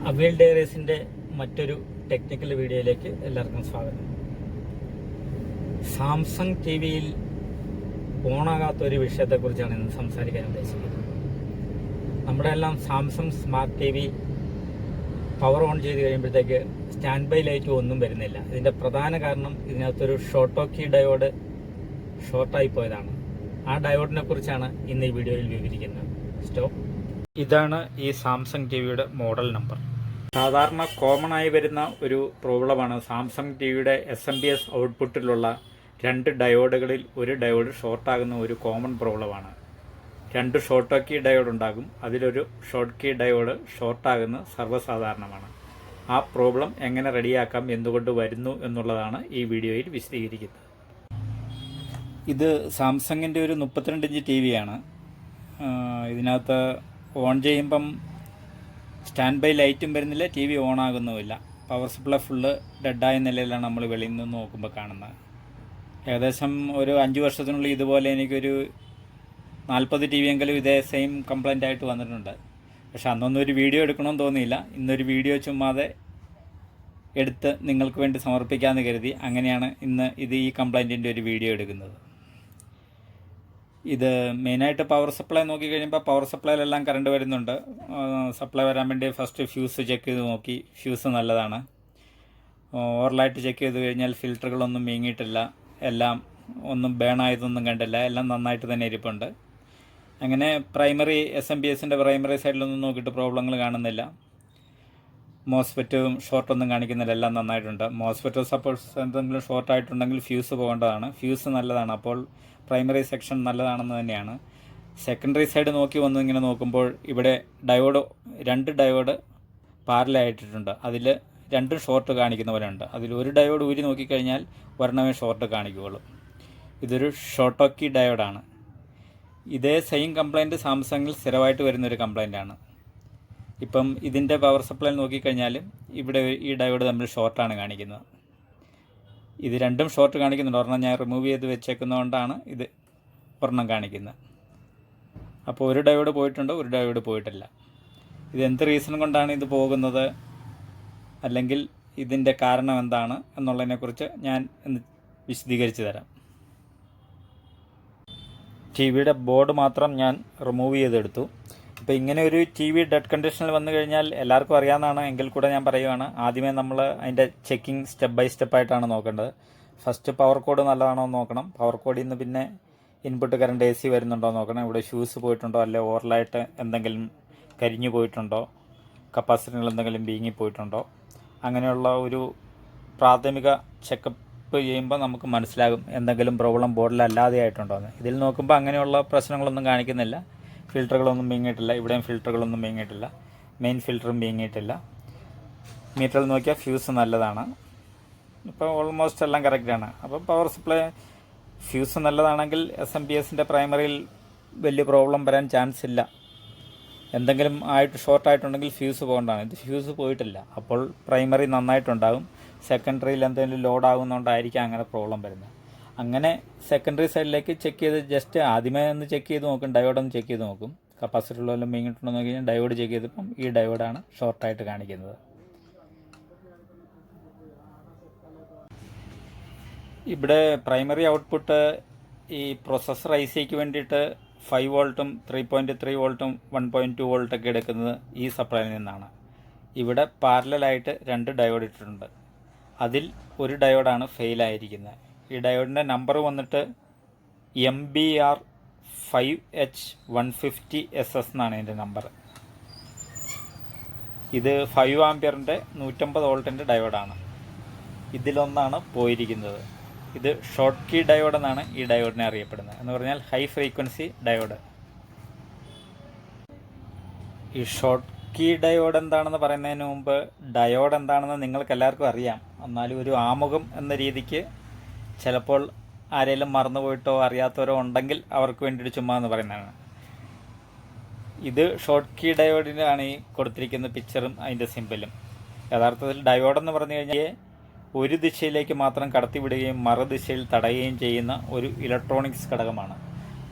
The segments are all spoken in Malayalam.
അവൈൽ ഡയറീസിൻ്റെ മറ്റൊരു ടെക്നിക്കൽ വീഡിയോയിലേക്ക് എല്ലാവർക്കും സ്വാഗതം. സാംസങ് ടി വിയിൽ ഓണാകാത്തൊരു വിഷയത്തെക്കുറിച്ചാണ് ഇന്ന് സംസാരിക്കാൻ ഉദ്ദേശിക്കുന്നത്. നമ്മുടെ എല്ലാം Samsung smart T V power on ചെയ്ത് കഴിയുമ്പോഴത്തേക്ക് സ്റ്റാൻഡ് ബൈ ലൈറ്റ് ഒന്നും വരുന്നില്ല. ഇതിൻ്റെ പ്രധാന കാരണം ഇതിനകത്തൊരു ഷോർട്ടോക്കി ഡയോഡ് ഷോർട്ടായി പോയതാണ്. ആ ഡയോഡിനെ കുറിച്ചാണ് ഇന്ന് ഈ വീഡിയോയിൽ വിവരിക്കുന്നത്. ഇതാണ് ഈ സാംസങ് ടി വിയുടെ മോഡൽ നമ്പർ. സാധാരണ കോമൺ ആയി വരുന്ന ഒരു പ്രോബ്ലമാണ് സാംസങ് ടി വിയുടെ SMPS ഔട്ട്പുട്ടിലുള്ള രണ്ട് ഡയോഡുകളിൽ ഒരു ഡയോഡ് ഷോർട്ടാകുന്ന ഒരു കോമൺ പ്രോബ്ലമാണ്. രണ്ട് ഷോർട്ട് കീ ഡയോഡ് ഉണ്ടാകും, അതിലൊരു ഷോർട്ട് കീ ഡയോഡ് ഷോർട്ടാകുന്നത് സർവ്വസാധാരണമാണ്. ആ പ്രോബ്ലം എങ്ങനെ റെഡിയാക്കാം, എന്തുകൊണ്ട് വരുന്നു എന്നുള്ളതാണ് ഈ വീഡിയോയിൽ വിശദീകരിക്കുന്നത്. ഇത് സാംസങ്ങിൻ്റെ ഒരു 32 ഇഞ്ച് ടി വിയാണ്. ഇതിനകത്ത് ഓൺ ചെയ്യുമ്പം സ്റ്റാൻഡ് ബൈ ലൈറ്റും വരുന്നില്ല, ടി വി ഓൺ ആകുന്നുമില്ല. പവർ സപ്ലൈ ഫുള്ള് ഡെഡായ നിലയിലാണ് നമ്മൾ വെളിയിൽ നിന്ന് നോക്കുമ്പോൾ കാണുന്നത്. ഏകദേശം ഒരു 5 വർഷത്തിനുള്ളിൽ ഇതുപോലെ എനിക്കൊരു 40 ടി വി എങ്കിലും ഇതേ സെയിം കംപ്ലൈൻ്റ് ആയിട്ട് വന്നിട്ടുണ്ട്. പക്ഷെ അന്നൊന്നും ഒരു വീഡിയോ എടുക്കണമെന്ന് തോന്നിയില്ല. ഇന്നൊരു വീഡിയോ ചുമ്മാതെ എടുത്ത് നിങ്ങൾക്ക് വേണ്ടി സമർപ്പിക്കാമെന്ന് കരുതി. അങ്ങനെയാണ് ഇന്ന് ഈ കംപ്ലൈൻറ്റിൻ്റെ ഒരു വീഡിയോ എടുക്കുന്നത്. ഇത് മെയിനായിട്ട് പവർ സപ്ലൈ നോക്കിക്കഴിയുമ്പോൾ പവർ സപ്ലൈയിലെല്ലാം കറണ്ട് വരുന്നുണ്ട്. സപ്ലൈ വരാൻ വേണ്ടി ഫസ്റ്റ് ഫ്യൂസ് ചെക്ക് ചെയ്ത് നോക്കി. ഫ്യൂസ് നല്ലതാണ്. ഓവർലൈറ്റ് ചെക്ക് ചെയ്ത് കഴിഞ്ഞാൽ ഫിൽറ്ററുകളൊന്നും വീങ്ങിയിട്ടില്ല, എല്ലാം ഒന്നും ബേണായതൊന്നും കണ്ടില്ല, എല്ലാം നന്നായിട്ട് തന്നെ ഇരിപ്പുണ്ട്. അങ്ങനെ പ്രൈമറി SMPSൻ്റെ പ്രൈമറി സൈഡിലൊന്നും നോക്കിയിട്ട് പ്രോബ്ലങ്ങൾ കാണുന്നില്ല. മോസ്ഫെറ്റും ഷോർട്ടൊന്നും കാണിക്കുന്നില്ല, എല്ലാം നന്നായിട്ടുണ്ട്. മോസ്ഫെറ്റോ സപ്പോസ് എന്തെങ്കിലും ഷോർട്ടായിട്ടുണ്ടെങ്കിൽ ഫ്യൂസ് പോകേണ്ടതാണ്. ഫ്യൂസ് നല്ലതാണ്, അപ്പോൾ പ്രൈമറി സെക്ഷൻ നല്ലതാണെന്ന് തന്നെയാണ്. സെക്കൻഡറി സൈഡ് നോക്കി വന്ന് ഇങ്ങനെ നോക്കുമ്പോൾ ഇവിടെ രണ്ട് ഡയോഡ് പാരലായിട്ടിട്ടുണ്ട്. അതിൽ രണ്ടും ഷോർട്ട് കാണിക്കുന്ന പോലെ ഉണ്ട്. അതിൽ ഒരു ഡയോഡ് ഊരി നോക്കിക്കഴിഞ്ഞാൽ ഒരെണ്ണമേ ഷോർട്ട് കാണിക്കുകയുള്ളൂ. ഇതൊരു ഷോർട്ടോക്കി ഡയോഡാണ്. ഇതേ സെയിം കംപ്ലൈൻറ്റ് സാംസങ്ങിൽ സ്ഥിരമായിട്ട് വരുന്നൊരു കംപ്ലൈൻറ്റാണ്. ഇപ്പം ഇതിൻ്റെ പവർ സപ്ലൈ നോക്കിക്കഴിഞ്ഞാലും ഇവിടെ ഈ ഡയോഡ് തമ്മിൽ ഷോർട്ടാണ് കാണിക്കുന്നത്. ഇത് രണ്ടും ഷോർട്ട് കാണിക്കുന്നുണ്ട്. ഒരെണ്ണം ഞാൻ റിമൂവ് ചെയ്ത് വെച്ചേക്കുന്നതുകൊണ്ടാണ് ഇത് ഒരെണ്ണം കാണിക്കുന്നത്. അപ്പോൾ ഒരു ഡയോഡ് പോയിട്ടുണ്ട്, ഒരു ഡയോഡ് പോയിട്ടില്ല. ഇത് എന്ത് റീസൺ കൊണ്ടാണ് ഇത് പോകുന്നത്, അല്ലെങ്കിൽ ഇതിൻ്റെ കാരണം എന്താണ് എന്നുള്ളതിനെക്കുറിച്ച് ഞാൻ ഒന്ന് വിശദീകരിച്ച് തരാം. ടി വിയുടെ ബോർഡ് മാത്രം ഞാൻ റിമൂവ് ചെയ്തെടുത്തു. ഇപ്പോൾ ഇങ്ങനെ ഒരു ടി വി ഡെഡ് കണ്ടീഷനിൽ വന്നു കഴിഞ്ഞാൽ എല്ലാവർക്കും അറിയാവുന്നതാണ്, എങ്കിൽ കൂടെ ഞാൻ പറയുകയാണ്. ആദ്യമേ നമ്മൾ അതിൻ്റെ ചെക്കിങ് സ്റ്റെപ്പ് ബൈ സ്റ്റെപ്പായിട്ടാണ് നോക്കേണ്ടത്. ഫസ്റ്റ് പവർ കോഡ് നല്ലതാണോ എന്ന് നോക്കണം. പവർ കോഡിൽ നിന്ന് പിന്നെ ഇൻപുട്ട് കറണ്ട് AC വരുന്നുണ്ടോ എന്ന് നോക്കണം. ഇവിടെ ഫ്യൂസ് പോയിട്ടുണ്ടോ, അല്ലെ ഓവർലൈറ്റ് എന്തെങ്കിലും കരിഞ്ഞു പോയിട്ടുണ്ടോ, കപ്പാസിറ്ററിൽ എന്തെങ്കിലും വീങ്ങിപ്പോയിട്ടുണ്ടോ, അങ്ങനെയുള്ള ഒരു പ്രാഥമിക ചെക്കപ്പ് ചെയ്യുമ്പോൾ നമുക്ക് മനസ്സിലാകും എന്തെങ്കിലും പ്രോബ്ലം ബോർഡിൽ അല്ലാതെ ആയിട്ടുണ്ടോ എന്ന്. ഇതിൽ നോക്കുമ്പോൾ അങ്ങനെയുള്ള പ്രശ്നങ്ങളൊന്നും കാണിക്കുന്നില്ല. ഫിൽറ്ററുകളൊന്നും വീങ്ങിയിട്ടില്ല, ഇവിടെയും ഫിൽറ്ററുകളൊന്നും വീങ്ങിയിട്ടില്ല, മെയിൻ ഫിൽറ്ററും വീങ്ങിയിട്ടില്ല. മീറ്ററിൽ നോക്കിയാൽ ഫ്യൂസ് നല്ലതാണ്. ഇപ്പോൾ ഓൾമോസ്റ്റ് എല്ലാം കറക്റ്റാണ്. അപ്പോൾ പവർ സപ്ലൈ ഫ്യൂസ് നല്ലതാണെങ്കിൽ SMPSൻ്റെ പ്രൈമറിയിൽ വലിയ പ്രോബ്ലം വരാൻ ചാൻസ് ഇല്ല. എന്തെങ്കിലും ആയിട്ട് ഷോർട്ടായിട്ടുണ്ടെങ്കിൽ ഫ്യൂസ് പോകേണ്ടതാണ്. ഇത് ഫ്യൂസ് പോയിട്ടില്ല, അപ്പോൾ പ്രൈമറി നന്നായിട്ടുണ്ടാകും. സെക്കൻഡറിയിൽ എന്തെങ്കിലും ലോഡ് ആകുന്നതുകൊണ്ടായിരിക്കാം അങ്ങനെ പ്രോബ്ലം വരുന്നത്. അങ്ങനെ സെക്കൻഡറി സൈഡിലേക്ക് ചെക്ക് ചെയ്ത് ജസ്റ്റ് ആദ്യമേ ഒന്ന് ചെക്ക് ചെയ്ത് നോക്കും. ഡയോഡൊന്ന് ചെക്ക് ചെയ്ത് നോക്കും. കപ്പാസിറ്ററിലെല്ലാം വീങ്ങിയിട്ടുണ്ടോ നോക്കി കഴിഞ്ഞാൽ ഡയോഡ് ചെക്ക് ചെയ്തപ്പം ഈ ഡയോഡാണ് ഷോർട്ടായിട്ട് കാണിക്കുന്നത്. ഇവിടെ പ്രൈമറി ഔട്ട്പുട്ട് ഈ പ്രൊസസ്സർ ICക്ക് വേണ്ടിയിട്ട് 5 വോൾട്ടും 3.3 വോൾട്ടും 1.2 വോൾട്ടൊക്കെ എടുക്കുന്നത് ഈ സപ്ലൈയിൽ നിന്നാണ്. ഇവിടെ പാരലായിട്ട് രണ്ട് ഡയോഡ് ഇട്ടിട്ടുണ്ട്. അതിൽ ഒരു ഡയോഡാണ് ഫെയിലായിരിക്കുന്നത്. ഈ ഡയോഡിൻ്റെ നമ്പർ വന്നിട്ട് MBR5H150SS എന്നാണ് ഇതിൻ്റെ നമ്പർ. ഇത് 5 ആംപിയറിൻ്റെ 150 വോൾട്ടിൻ്റെ ഡയോഡാണ്. ഇതിലൊന്നാണ് പോയിരിക്കുന്നത്. ഇത് ഷോർട്ട് കീ ഡയോഡ് എന്നാണ് ഈ ഡയോഡിനെ അറിയപ്പെടുന്നത്. എന്ന് പറഞ്ഞാൽ ഹൈ ഫ്രീക്വൻസി ഡയോഡ്. ഈ ഷോർട്ട് കീ ഡയോഡ് എന്താണെന്ന് പറയുന്നതിന് മുമ്പ് ഡയോഡ് എന്താണെന്ന് നിങ്ങൾക്ക് എല്ലാവർക്കും അറിയാം. എന്നാലും ഒരു ആമുഖം എന്ന രീതിക്ക് ചിലപ്പോൾ ആരെങ്കിലും മറന്നുപോയിട്ടോ അറിയാത്തവരോ ഉണ്ടെങ്കിൽ അവർക്ക് വേണ്ടിയിട്ട് ചുമ്മാ എന്ന് പറയുന്നതാണ്. ഇത് ഷോർട്ട് കീ ഡയോഡിനാണ് ഈ കൊടുത്തിരിക്കുന്ന പിക്ചറും അതിൻ്റെ സിമ്പലും. യഥാർത്ഥത്തിൽ ഡയോഡെന്ന് പറഞ്ഞു കഴിഞ്ഞാൽ ഒരു ദിശയിലേക്ക് മാത്രം കടത്തിവിടുകയും മറുദിശയിൽ തടയുകയും ചെയ്യുന്ന ഒരു ഇലക്ട്രോണിക്സ് ഘടകമാണ്.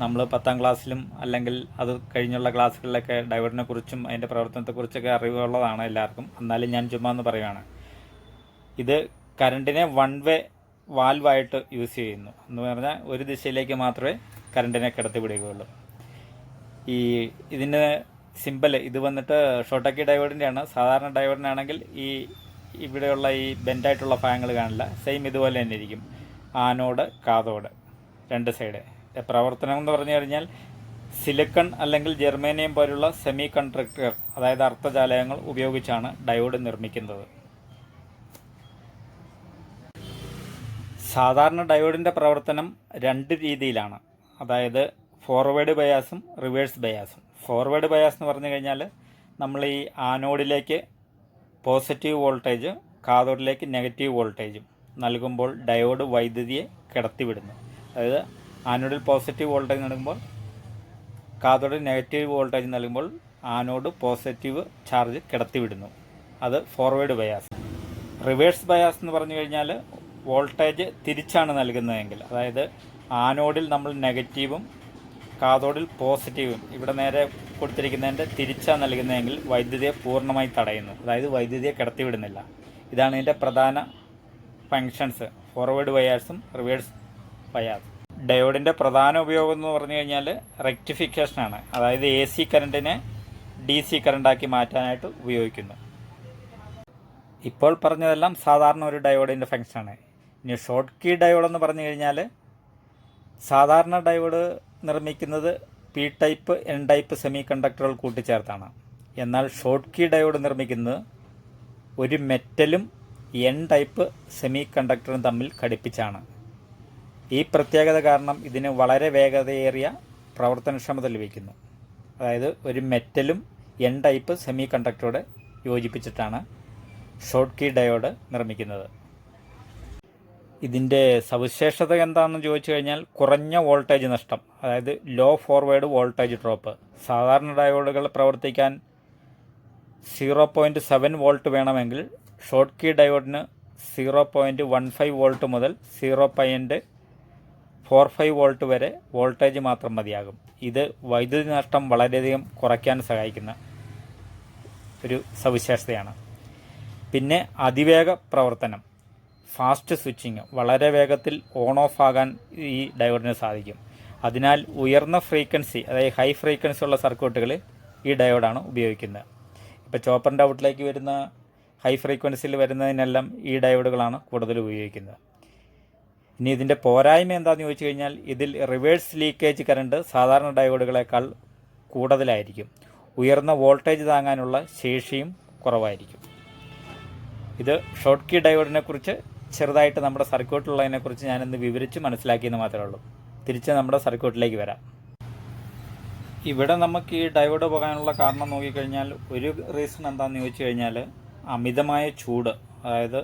നമ്മൾ 10ാം ക്ലാസ്സിലും അല്ലെങ്കിൽ അത് കഴിഞ്ഞുള്ള ക്ലാസ്സുകളിലൊക്കെ ഡയോഡിനെ കുറിച്ചും അതിൻ്റെ പ്രവർത്തനത്തെക്കുറിച്ചൊക്കെ അറിവുള്ളതാണ് എല്ലാവർക്കും. എന്നാലും ഞാൻ ചുമ്മാ ഒന്ന് പറയുകയാണ്. ഇത് കറണ്ടിനെ വൺ വേ വാൽവായിട്ട് യൂസ് ചെയ്യുന്നു എന്ന് പറഞ്ഞാൽ ഒരു ദിശയിലേക്ക് മാത്രമേ കറണ്ടിനെ കടത്തിവിടുകയുള്ളൂ. ഇതിൻ്റെ സിമ്പൽ ഇത് വന്നിട്ട് ഷോർട്ടക്കി ഡയോഡിൻ്റെയാണ്. സാധാരണ ഡയോഡിനാണെങ്കിൽ ഇവിടെയുള്ള ഈ ബെൻഡായിട്ടുള്ള ഭാഗങ്ങൾ കാണില്ല. സെയിം ഇതുപോലെ തന്നെ ഇരിക്കും. ആനോഡ് കാഥോഡ് രണ്ട് സൈഡ്. പ്രവർത്തനം എന്ന് പറഞ്ഞു കഴിഞ്ഞാൽ സിലിക്കൺ അല്ലെങ്കിൽ ജെർമേനിയം പോലുള്ള സെമി കണ്ടക്ടർ, അതായത് അർദ്ധചാലകങ്ങൾ ഉപയോഗിച്ചാണ് ഡയോഡ് നിർമ്മിക്കുന്നത്. സാധാരണ ഡയോഡിൻ്റെ പ്രവർത്തനം രണ്ട് രീതിയിലാണ്. അതായത് ഫോർവേഡ് ബയാസും റിവേഴ്സ് ബയാസും. ഫോർവേഡ് ബയാസ് എന്ന് പറഞ്ഞു കഴിഞ്ഞാൽ നമ്മൾ ഈ ആനോഡിലേക്ക് പോസിറ്റീവ് വോൾട്ടേജ്, കാഥോഡിലേക്ക് നെഗറ്റീവ് വോൾട്ടേജും നൽകുമ്പോൾ ഡയോഡ് വൈദ്യുതിയെ കടത്തിവിടുന്നു. അതായത് ആനോഡിൽ പോസിറ്റീവ് വോൾട്ടേജ് നൽകുമ്പോൾ കാഥോഡിൽ നെഗറ്റീവ് വോൾട്ടേജ് നൽകുമ്പോൾ ആനോഡ് പോസിറ്റീവ് ചാർജ് കടത്തിവിടുന്നു. അത് ഫോർവേഡ് ബയാസ്. റിവേഴ്സ് ബയാസ് എന്ന് പറഞ്ഞു കഴിഞ്ഞാൽ വോൾട്ടേജ് തിരിച്ചാണ് നൽകുന്നതെങ്കിൽ, അതായത് ആനോഡിൽ നമ്മൾ നെഗറ്റീവും കാഥോഡിൽ പോസിറ്റീവും ഇവിടെ നേരെ കൊടുത്തിരിക്കുന്നതിൻ്റെ തിരിച്ചാണ് നൽകുന്നതെങ്കിൽ വൈദ്യുതിയെ പൂർണ്ണമായി തടയുന്നു. അതായത് വൈദ്യുതിയെ കടത്തിവിടുന്നില്ല. ഇതാണ് ഇതിൻ്റെ പ്രധാന ഫങ്ഷൻസ്, ഫോർവേഡ് ബയാസും റിവേഴ്സ് ബയാസും. ഡയോഡിൻ്റെ പ്രധാന ഉപയോഗം എന്ന് പറഞ്ഞു കഴിഞ്ഞാൽ റെക്ടിഫിക്കേഷനാണ്. അതായത് AC കറണ്ടിനെ DC കറണ്ടാക്കി മാറ്റാനായിട്ട് ഉപയോഗിക്കുന്നു. ഇപ്പോൾ പറഞ്ഞതെല്ലാം സാധാരണ ഒരു ഡയോഡിൻ്റെ ഫങ്ഷനാണ്. ഇനി ഷോർട്ട് കീ ഡയോഡ് എന്ന് പറഞ്ഞു കഴിഞ്ഞാൽ സാധാരണ ഡയോഡ് നിർമ്മിക്കുന്നത് P ടൈപ്പ് N ടൈപ്പ് സെമി കണ്ടക്ടറുകൾ കൂട്ടിച്ചേർത്താണ്. എന്നാൽ ഷോർട്ട് കീ ഡയോഡ് നിർമ്മിക്കുന്നത് ഒരു മെറ്റലും N ടൈപ്പ് സെമി കണ്ടക്ടറും തമ്മിൽ ഘടിപ്പിച്ചാണ്. ഈ പ്രത്യേകത കാരണം ഇതിന് വളരെ വേഗതയേറിയ പ്രവർത്തനക്ഷമത ലഭിക്കുന്നു. അതായത് ഒരു മെറ്റലും N ടൈപ്പ് സെമി കണ്ടക്ടറോട് യോജിപ്പിച്ചിട്ടാണ് ഷോർട്ട് കീ ഡയോഡ് നിർമ്മിക്കുന്നത്. ഇതിൻ്റെ സവിശേഷത എന്താണെന്ന് ചോദിച്ചു കഴിഞ്ഞാൽ കുറഞ്ഞ വോൾട്ടേജ് നഷ്ടം, അതായത് ലോ ഫോർവേഡ് വോൾട്ടേജ് ഡ്രോപ്പ്. സാധാരണ ഡയോഡുകൾ പ്രവർത്തിക്കാൻ 0.7 വോൾട്ട് വേണമെങ്കിൽ ഷോർട്ട് കീ ഡയോഡിന് 0.15 വോൾട്ട് മുതൽ 0.45 വോൾട്ട് വരെ വോൾട്ടേജ് മാത്രം മതിയാകും. ഇത് വൈദ്യുതി നഷ്ടം വളരെയധികം കുറയ്ക്കാൻ സഹായിക്കുന്ന ഒരു സവിശേഷതയാണ്. പിന്നെ അതിവേഗ പ്രവർത്തനം, ഫാസ്റ്റ് സ്വിച്ചിങ്, വളരെ വേഗത്തിൽ ഓൺ ഓഫ് ആകാൻ ഈ ഡയോഡിന് സാധിക്കും. അതിനാൽ ഉയർന്ന ഫ്രീക്വൻസി, അതായത് ഹൈ ഫ്രീക്വൻസി ഉള്ള സർക്യൂട്ടുകളിൽ ഈ ഡയോഡാണ് ഉപയോഗിക്കുന്നത്. ഇപ്പോൾ ചോപ്പറിൻ്റെ ഔട്ടിലേക്ക് വരുന്ന ഹൈ ഫ്രീക്വൻസിയിൽ വരുന്നതിനെല്ലാം ഈ ഡയോഡുകളാണ് കൂടുതൽ ഉപയോഗിക്കുന്നത്. ഇനി ഇതിൻ്റെ പോരായ്മ എന്താണെന്ന് ചോദിച്ചു കഴിഞ്ഞാൽ ഇതിൽ റിവേഴ്സ് ലീക്കേജ് കറണ്ട് സാധാരണ ഡയോഡുകളേക്കാൾ കൂടുതലായിരിക്കും. ഉയർന്ന വോൾട്ടേജ് താങ്ങാനുള്ള ശേഷിയും കുറവായിരിക്കും. ഇത് ഷോർട്ട് കീ ഡയോഡിനെ കുറിച്ച് ചെറുതായിട്ട് നമ്മുടെ സർക്യൂട്ടിലുള്ളതിനെക്കുറിച്ച് ഞാനിന്ന് വിവരിച്ച് മനസ്സിലാക്കിയെന്ന് മാത്രമേ ഉള്ളൂ. തിരിച്ച് നമ്മുടെ സർക്യൂട്ടിലേക്ക് വരാം. ഇവിടെ നമുക്ക് ഈ ഡയോഡ് പോകാനുള്ള കാരണം നോക്കിക്കഴിഞ്ഞാൽ ഒരു റീസൺ എന്താണെന്ന് ചോദിച്ചു കഴിഞ്ഞാൽ അമിതമായ ചൂട്, അതായത്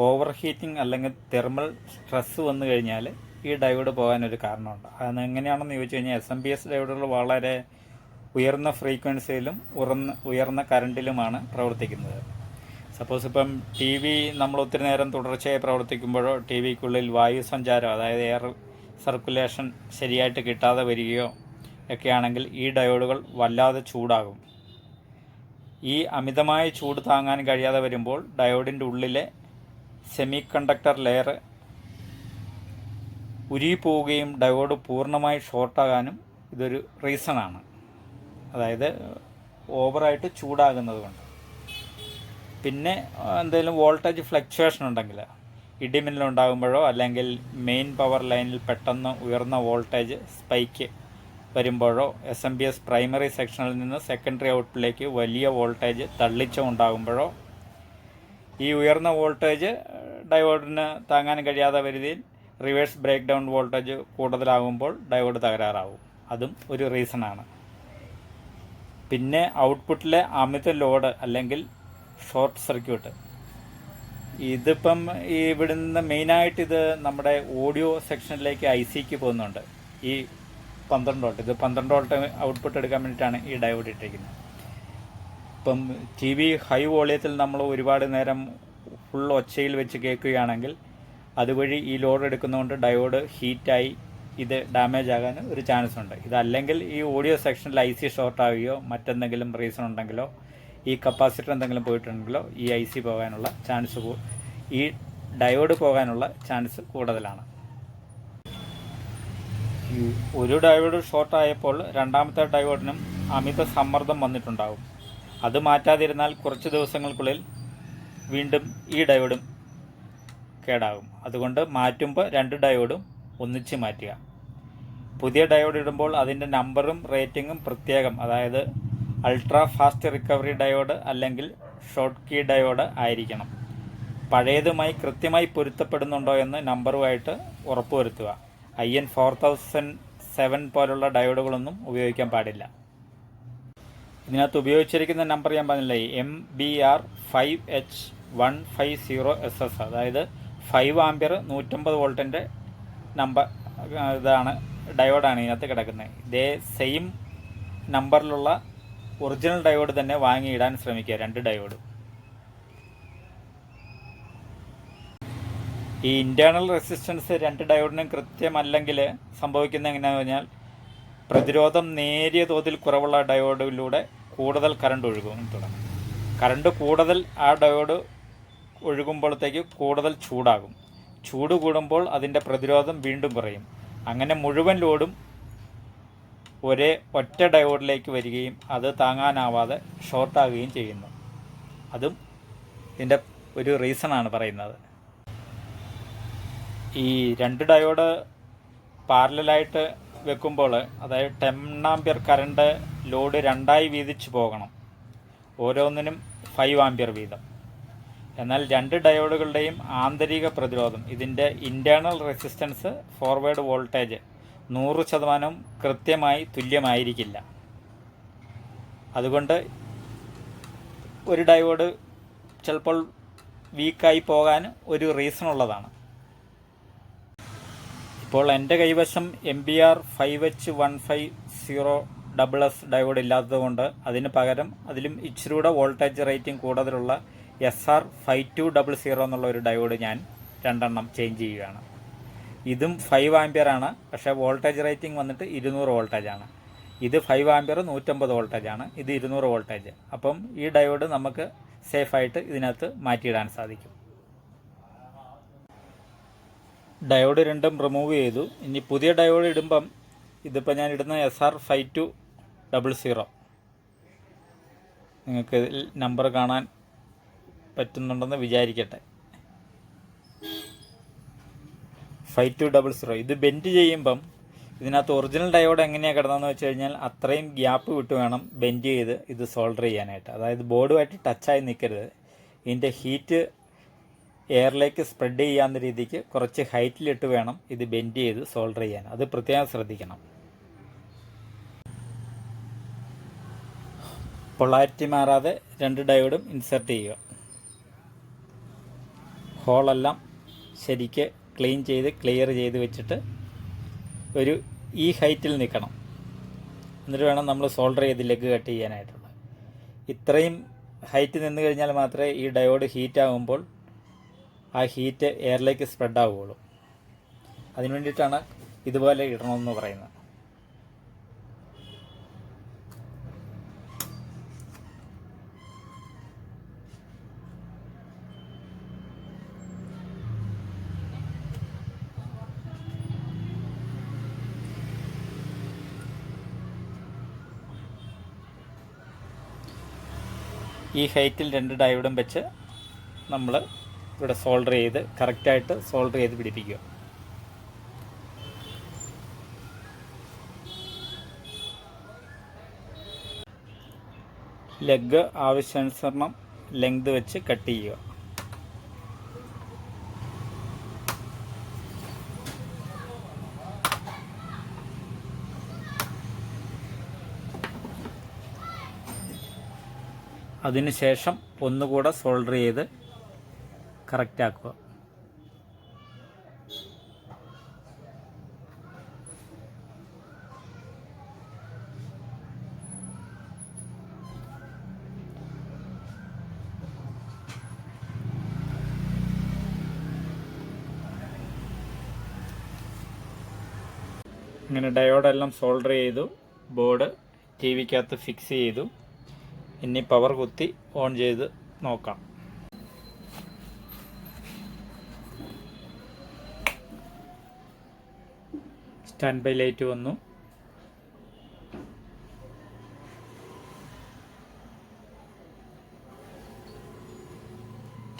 ഓവർ ഹീറ്റിംഗ് അല്ലെങ്കിൽ തെർമൽ സ്ട്രെസ് വന്നു കഴിഞ്ഞാൽ ഈ ഡയോഡ് പോകാനൊരു കാരണമുണ്ട്. അതെങ്ങനെയാണെന്ന് ചോദിച്ചു കഴിഞ്ഞാൽ SMPS ഡയോഡുകൾ വളരെ ഉയർന്ന ഫ്രീക്വൻസിയിലും ഉയർന്ന കറണ്ടിലുമാണ് പ്രവർത്തിക്കുന്നത്. സപ്പോസ് ഇപ്പം TV നമ്മൾ ഒത്തിരി നേരം തുടർച്ചയായി പ്രവർത്തിക്കുമ്പോഴോ TVക്കുള്ളിൽ വായു സഞ്ചാരം, അതായത് എയർ സർക്കുലേഷൻ ശരിയായിട്ട് കിട്ടാതെ വരികയോ ഒക്കെയാണെങ്കിൽ ഈ ഡയോഡുകൾ വല്ലാതെ ചൂടാകും. ഈ അമിതമായ ചൂട് താങ്ങാൻ കഴിയാതെ വരുമ്പോൾ ഡയോഡിൻ്റെ ഉള്ളിലെ സെമി കണ്ടക്ടർ ലെയർ ഉരുകിപ്പോവുകയും ഡയോഡ് പൂർണ്ണമായി ഷോർട്ടാകാനും ഇതൊരു റീസണാണ്. അതായത് ഓവറായിട്ട് ചൂടാകുന്നത് കൊണ്ട്. പിന്നെ എന്തെങ്കിലും വോൾട്ടേജ് ഫ്ലക്ച്വേഷൻ ഉണ്ടെങ്കിൽ, ഇടിമിന്നലുണ്ടാകുമ്പോഴോ അല്ലെങ്കിൽ മെയിൻ പവർ ലൈനിൽ പെട്ടെന്ന് ഉയർന്ന വോൾട്ടേജ് സ്പൈക്ക് വരുമ്പോഴോ SMPS പ്രൈമറി സെക്ഷനിൽ നിന്ന് സെക്കൻഡറി ഔട്ട്പുട്ടിലേക്ക് വലിയ വോൾട്ടേജ് തള്ളിച്ചം ഉണ്ടാകുമ്പോഴോ ഈ ഉയർന്ന വോൾട്ടേജ് ഡയോഡിന് താങ്ങാൻ കഴിയാതെ വരുതിയിൽ റിവേഴ്സ് ബ്രേക്ക് ഡൗൺ വോൾട്ടേജ് കൂടുതലാകുമ്പോൾ ഡയോഡ് തകരാറാവും. അതും ഒരു റീസണാണ്. പിന്നെ ഔട്ട്പുട്ടിലെ അമിത ലോഡ് അല്ലെങ്കിൽ ഷോർട്ട് സർക്യൂട്ട്. ഇതിപ്പം ഇവിടുന്ന് മെയിനായിട്ട് ഇത് നമ്മുടെ ഓഡിയോ സെക്ഷനിലേക്ക് ICക്ക് പോകുന്നുണ്ട്. ഈ 12 വോൾട്ട്, ഇത് 12 വോൾട്ട് ഔട്ട്പുട്ട് എടുക്കാൻ വേണ്ടിയിട്ടാണ് ഈ ഡയോഡ് ഇട്ടിരിക്കുന്നത്. ഇപ്പം TV ഹൈ വോളിയത്തിൽ നമ്മൾ ഒരുപാട് നേരം ഫുൾ ഒച്ചയിൽ വെച്ച് കേൾക്കുകയാണെങ്കിൽ അതുവഴി ഈ ലോഡ് എടുക്കുന്നതുകൊണ്ട് ഡയോഡ് ഹീറ്റായി ഇത് ഡാമേജ് ആകാൻ ഒരു ചാൻസ് ഉണ്ട്. ഇതല്ലെങ്കിൽ ഈ ഓഡിയോ സെക്ഷനിൽ IC ഷോർട്ട് ആവുകയോ മറ്റെന്തെങ്കിലും റീസൺ ഉണ്ടെങ്കിലോ ഈ കപ്പാസിറ്റർ എന്തെങ്കിലും പോയിട്ടുണ്ടെങ്കിലോ ഈ IC പോകാനുള്ള ചാൻസ്, ഈ ഡയോഡ് പോകാനുള്ള ചാൻസ് കൂടുതലാണ്. ഒരു ഡയോഡ് ഷോർട്ടായപ്പോൾ രണ്ടാമത്തെ ഡയോഡിനും അമിത സമ്മർദ്ദം വന്നിട്ടുണ്ടാകും. അത് മാറ്റാതിരുന്നാൽ കുറച്ച് ദിവസങ്ങൾക്കുള്ളിൽ വീണ്ടും ഈ ഡയോഡും കേടാകും. അതുകൊണ്ട് മാറ്റുമ്പോൾ 2 ഡയോഡും ഒന്നിച്ച് മാറ്റുക. പുതിയ ഡയോഡ് ഇടുമ്പോൾ അതിൻ്റെ നമ്പറും റേറ്റിങ്ങും പ്രത്യേകം, അതായത് അൾട്രാ ഫാസ്റ്റ് റിക്കവറി ഡയോഡ് അല്ലെങ്കിൽ ഷോർട്ട് കീ ഡയോഡ് ആയിരിക്കണം. പഴയതുമായി കൃത്യമായി പൊരുത്തപ്പെടുന്നുണ്ടോ എന്ന് നമ്പറുമായിട്ട് ഉറപ്പുവരുത്തുക. IN 4007 പോലുള്ള ഡയോഡുകളൊന്നും ഉപയോഗിക്കാൻ പാടില്ല. ഇതിനകത്ത് ഉപയോഗിച്ചിരിക്കുന്ന നമ്പർ ഞാൻ പറഞ്ഞില്ലേ, MBR 5H150SS, അതായത് 5 ആമ്പിയർ 150 വോൾട്ടിൻ്റെ നമ്പർ ഇതാണ്, ഡയോഡാണ് ഇതിനകത്ത് കിടക്കുന്നത്. ഇതേ സെയിം നമ്പറിലുള്ള ഒറിജിനൽ ഡയോഡ് തന്നെ വാങ്ങിയിടാൻ ശ്രമിക്കുക, 2 ഡയോഡ്. ഈ ഇൻറ്റേർണൽ റെസിസ്റ്റൻസ് 2 ഡയോഡിനും കൃത്യമല്ലെങ്കിൽ സംഭവിക്കുന്നത് എങ്ങനെയാണെന്ന് പറഞ്ഞാൽ, പ്രതിരോധം നേരിയ തോതിൽ കുറവുള്ള ഡയോഡിലൂടെ കൂടുതൽ കറണ്ട് ഒഴുകും തുടങ്ങും. കറണ്ട് കൂടുതൽ ആ ഡയോഡ് ഒഴുകുമ്പോഴത്തേക്ക് കൂടുതൽ ചൂടാകും. ചൂട് കൂടുമ്പോൾ അതിൻ്റെ പ്രതിരോധം വീണ്ടും കുറയും. അങ്ങനെ മുഴുവൻ ലോഡും ഒറ്റ ഡയോഡിലേക്ക് വരികയും അത് താങ്ങാനാവാതെ ഷോർട്ടാകുകയും ചെയ്യുന്നു. അതും ഇതിൻ്റെ ഒരു റീസണാണ് പറയുന്നത്. ഈ 2 ഡയോഡ് പാരലായിട്ട് വെക്കുമ്പോൾ, അതായത് 10 ആമ്പിയർ കറണ്ട് ലോഡ് 2ആയി വീതിച്ച് പോകണം, ഓരോന്നിനും 5 ആമ്പിയർ വീതം. എന്നാൽ 2 ഡയോഡുകളുടെയും ആന്തരിക പ്രതിരോധം, ഇതിൻ്റെ ഇൻറ്റേർണൽ റെസിസ്റ്റൻസ്, ഫോർവേഡ് വോൾട്ടേജ് 100% കൃത്യമായി തുല്യമായിരിക്കില്ല. അതുകൊണ്ട് ഒരു ഡയോഡ് ചിലപ്പോൾ വീക്കായി പോകാൻ ഒരു റീസൺ ഉള്ളതാണ്. ഇപ്പോൾ എൻ്റെ കൈവശം MBR 5H150SS ഡയോഡ് ഇല്ലാത്തതുകൊണ്ട് അതിന് പകരം അതിലും ഇച്ചിരൂടെ വോൾട്ടേജ് റേറ്റിംഗ് കൂടുതലുള്ള SR 5200 എന്നുള്ള ഒരു ഡയോഡ് ഞാൻ 2 എണ്ണം ചേഞ്ച് ചെയ്യുകയാണ്. ഇതും 5 ആമ്പിയർ ആണ്, പക്ഷേ വോൾട്ടേജ് റേറ്റിംഗ് വന്നിട്ട് 200 വോൾട്ടേജാണ്. ഇത് 5 ആമ്പിയർ 150 വോൾട്ടേജാണ്, ഇത് 200 വോൾട്ടേജ്. അപ്പം ഈ ഡയോഡ് നമുക്ക് സേഫായിട്ട് ഇതിനകത്ത് മാറ്റിയിടാൻ സാധിക്കും. ഡയോഡ് 2ഉം റിമൂവ് ചെയ്തു. ഇനി പുതിയ ഡയോഡ് ഇടുമ്പം, ഇതിപ്പോൾ ഞാൻ ഇടുന്ന SR 5200, നിങ്ങൾക്ക് നമ്പർ കാണാൻ പറ്റുന്നുണ്ടെന്ന് വിചാരിക്കട്ടെ. 5200 ഇത് ബെൻഡ് ചെയ്യുമ്പം ഇതിനകത്ത് ഒറിജിനൽ ഡയോഡ് എങ്ങനെയാണ് കിടന്നതെന്ന് വെച്ച് കഴിഞ്ഞാൽ അത്രയും ഗ്യാപ്പ് വിട്ട് വേണം ബെൻഡ് ചെയ്ത് ഇത് സോൾഡർ ചെയ്യാനായിട്ട്. അതായത് ബോർഡുമായിട്ട് ടച്ചായി നിൽക്കരുത്. ഇതിൻ്റെ ഹീറ്റ് എയറിലേക്ക് സ്പ്രെഡ് ചെയ്യാവുന്ന രീതിക്ക് കുറച്ച് ഹൈറ്റിലിട്ട് വേണം ഇത് ബെൻഡ് ചെയ്ത് സോൾഡർ ചെയ്യാൻ. അത് പ്രത്യേകം ശ്രദ്ധിക്കണം. പൊളാരിറ്റി മാറാതെ 2 ഡയോഡും ഇൻസെർട്ട് ചെയ്യുക. ഹോളെല്ലാം ശരിക്ക് ക്ലിയർ ചെയ്ത് വെച്ചിട്ട് ഈ ഹൈറ്റിൽ നിൽക്കണം. എന്നിട്ട് വേണം നമ്മൾ സോൾഡർ ചെയ്ത് ലെഗ് കട്ട് ചെയ്യാനായിട്ടുള്ളത്. ഇത്രയും ഹൈറ്റ് നിന്ന് കഴിഞ്ഞാൽ മാത്രമേ ഈ ഡയോഡ് ഹീറ്റ് ആകുമ്പോൾ ആ ഹീറ്റ് എയറിലേക്ക് സ്പ്രെഡ് ആവുകയുള്ളൂ. അതിന് വേണ്ടിയിട്ടാണ് ഇതുപോലെ ഇടണമെന്ന് പറയുന്നത്. ഈ ഹൈറ്റിൽ 2 ഡയോഡും വെച്ച് നമ്മൾ ഇവിടെ സോൾഡർ ചെയ്ത് കറക്റ്റായിട്ട് സോൾഡർ ചെയ്ത് പിടിപ്പിക്കുക. ലെഗ് ആവശ്യാനുസരണം ലെങ്ത് വെച്ച് കട്ട് ചെയ്യുക. അതിനുശേഷം ഒന്നുകൂടെ സോൾഡർ ചെയ്ത് കറക്റ്റ് ആക്കുക. ഇങ്ങനെ ഡയോഡെല്ലാം സോൾഡർ ചെയ്തു, ബോർഡ് ടി വിക്കകത്ത് ഫിക്സ് ചെയ്തു. ഇനി പവർ കുത്തി ഓൺ ചെയ്ത് നോക്കാം. സ്റ്റാൻഡ് ബൈ ലൈറ്റ് വന്നു.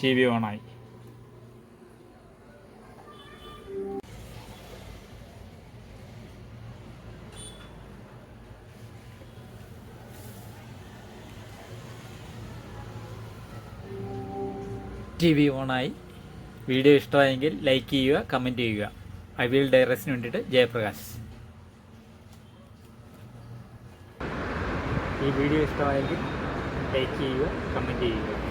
ടി വി ഓണായി. ടി വി ഓണായി. വീഡിയോ ഇഷ്ടമായെങ്കിൽ ലൈക്ക് ചെയ്യുക, കമൻറ്റ് ചെയ്യുക. ഐവിൽ ഡയറക്സിന് വേണ്ടിയിട്ട് ജയപ്രകാശ്. ഈ വീഡിയോ ഇഷ്ടമായെങ്കിൽ ലൈക്ക് ചെയ്യുക, കമൻറ്റ് ചെയ്യുക.